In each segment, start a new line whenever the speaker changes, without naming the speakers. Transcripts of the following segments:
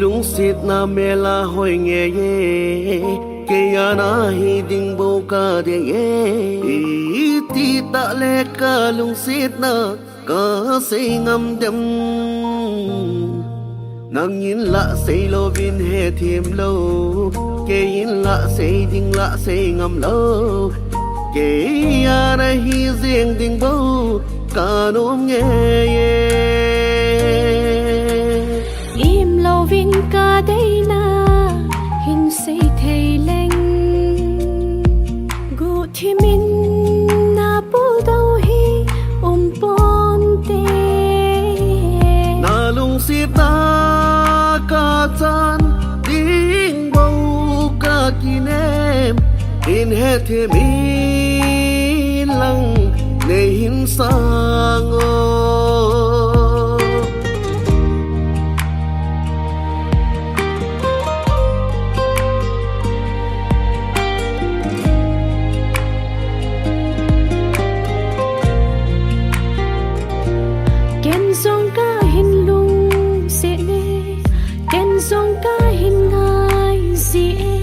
lung sit na mela hoi nghe ye ke ya na hi ding bo ka de ye ti ta le ka lung sit na ka say ngam dem nang yin la say lo vin he thiêm lo ke yin la say ding la say ngam lo ke ya na hi riêng ding bo ka nom nghe ye
im lo vin ka đây na hin say thầy leng gu thi min na pu đâu hi pon te
na lung sit na ka chan ding bo ka kinem in he the mi lang ne hin sang o
ken song ka hin lung se ne ken song ka hin ngai si e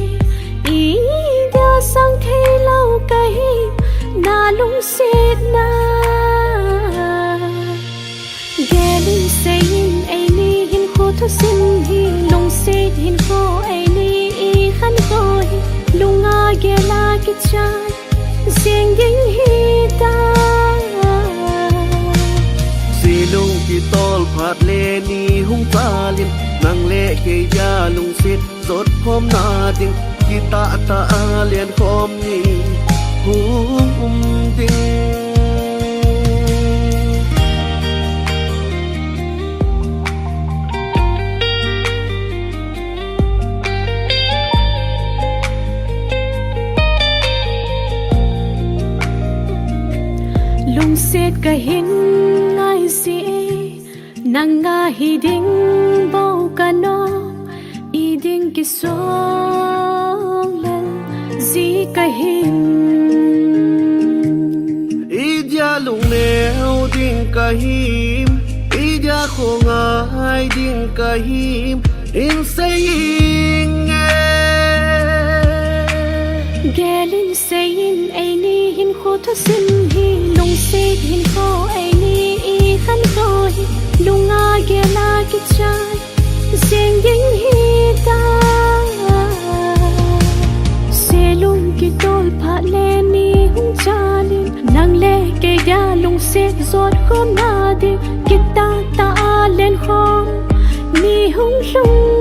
dia sang thei lau ka hi na lung se na gelin se in ai ni hin kho thu sin hi lung se hin kho ai ni i khan ko hi lunga gela ki chan sing ding hi ta
lung ki tol phat le ni hung ta lin nang le ke ya lung sit zot khom na ding ki ta ta lian khom ni hum ding
lung set ka hin ngai si nanga hi ding bo ka no i ding ki song len zi ka hin
i dia lung neo ding ka him i dia khong ai ding ka him in saying
gelin sayin ai ni hin kho thu sin hi lung set hin kho ai ni i khan ko hi lunga gela ki chai sing ding hi ta se lung ki tol pha le ni hung chalin nang le ke ya lung set zot khom na de ki ta ta len khom ni hung lung